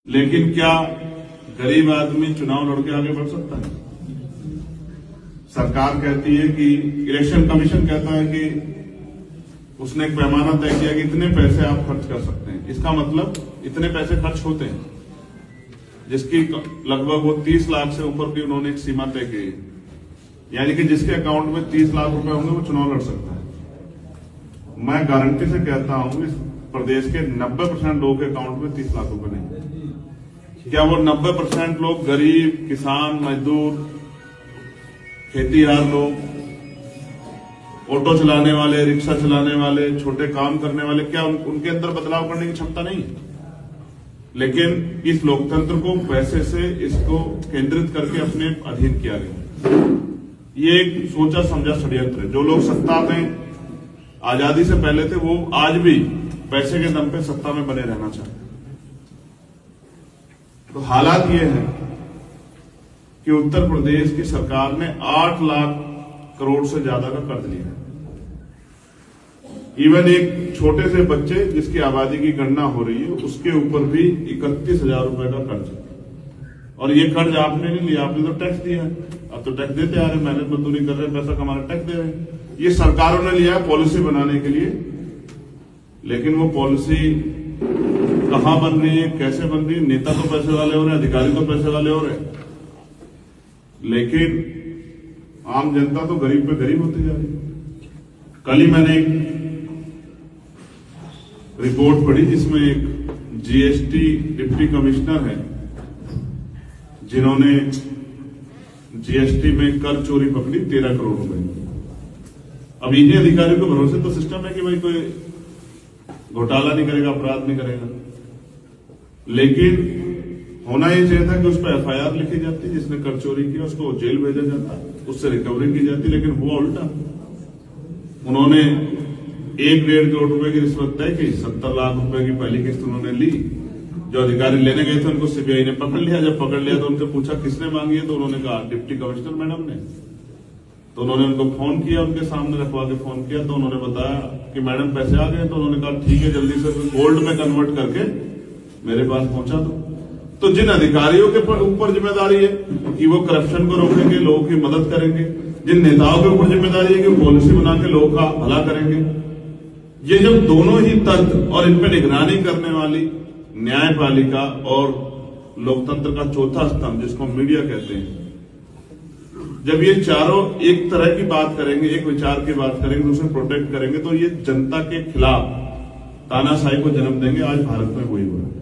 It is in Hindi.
लेकिन क्या गरीब आदमी चुनाव लड़के आगे बढ़ सकता है? सरकार कहती है कि इलेक्शन कमीशन कहता है कि उसने एक पैमाना तय किया कि इतने पैसे आप खर्च कर सकते हैं। इसका मतलब इतने पैसे खर्च होते हैं, जिसकी लगभग वो 30 लाख से ऊपर की उन्होंने एक सीमा तय की, यानी कि जिसके अकाउंट में 30 लाख रुपए होंगे वो चुनाव लड़ सकता है। मैं गारंटी से कहता हूं इस प्रदेश के 90% लोगों के अकाउंट में 30 लाख रुपए नहीं। क्या वो 90% लोग गरीब, किसान, मजदूर, खेतीहार लोग, ऑटो चलाने वाले, रिक्शा चलाने वाले, छोटे काम करने वाले, क्या उनके अंदर बदलाव करने की क्षमता नहीं है? लेकिन इस लोकतंत्र को पैसे से इसको केंद्रित करके अपने अधीन किया गया। ये एक सोचा समझा षड्यंत्र है। जो लोग सत्ता में आजादी से पहले थे वो आज भी पैसे के दम पे सत्ता में बने रहना चाहते हैं। तो हालात ये है कि उत्तर प्रदेश की सरकार ने 8 लाख करोड़ से ज्यादा का कर्ज लिया है। इवन एक छोटे से बच्चे जिसकी आबादी की गणना हो रही है उसके ऊपर भी 31,000 रुपए का कर्ज है। और ये कर्ज आपने नहीं लिया, आपने तो टैक्स दिया है। अब तो टैक्स देते आ रहे, मेहनत मजदूरी कर रहे हैं, पैसा कमा रहे, टैक्स दे रहे हैं। ये सरकारों ने लिया है पॉलिसी बनाने के लिए, लेकिन वो पॉलिसी कहां बन रही है, कैसे बन रही है? नेता तो पैसे वाले हो रहे हैं, अधिकारी तो पैसे वाले हो रहे हैं, लेकिन आम जनता तो गरीब पे गरीब होती जा रही है। कल ही मैंने एक रिपोर्ट पढ़ी जिसमें एक जीएसटी डिप्टी कमिश्नर है जिन्होंने जीएसटी में कर चोरी पकड़ी 13 करोड़ रुपए। अब इन्हीं अधिकारियों के भरोसे तो सिस्टम है कि भाई कोई घोटाला नहीं करेगा, अपराध नहीं करेगा, लेकिन होना ही चाहिए था कि उस पर एफआईआर लिखी जाती, जिसने कर चोरी किया उसको जेल भेजा जाता, उससे रिकवरी की जाती, लेकिन हुआ उल्टा। उन्होंने 1-1.5 करोड़ रुपए की रिश्वत तय की, 70 लाख रुपए की पहली किस्त उन्होंने ली। जो अधिकारी लेने गए थे उनको सीबीआई ने पकड़ लिया। जब पकड़ लिया तो उनसे पूछा किसने मांगी है, तो उन्होंने कहा डिप्टी कमिश्नर मैडम ने। तो उन्होंने उनको फोन किया, उनके सामने रखवा के फोन किया, तो उन्होंने बताया कि मैडम पैसे आ गए। तो उन्होंने कहा ठीक है, जल्दी से गोल्ड में कन्वर्ट करके मेरे पास पहुंचा दो। तो जिन अधिकारियों के ऊपर जिम्मेदारी है कि वो करप्शन को रोकेंगे, लोगों की मदद करेंगे, जिन नेताओं के ऊपर जिम्मेदारी है कि वो पॉलिसी बना के लोगों का भला करेंगे, ये जब दोनों ही तंत्र और इन पर निगरानी करने वाली न्यायपालिका और लोकतंत्र का चौथा स्तंभ जिसको मीडिया कहते हैं, जब ये चारों एक तरह की बात करेंगे, एक विचार की बात करेंगे, उसे प्रोटेक्ट करेंगे, तो ये जनता के खिलाफ तानाशाही को जन्म देंगे। आज भारत में वही हो रहा है।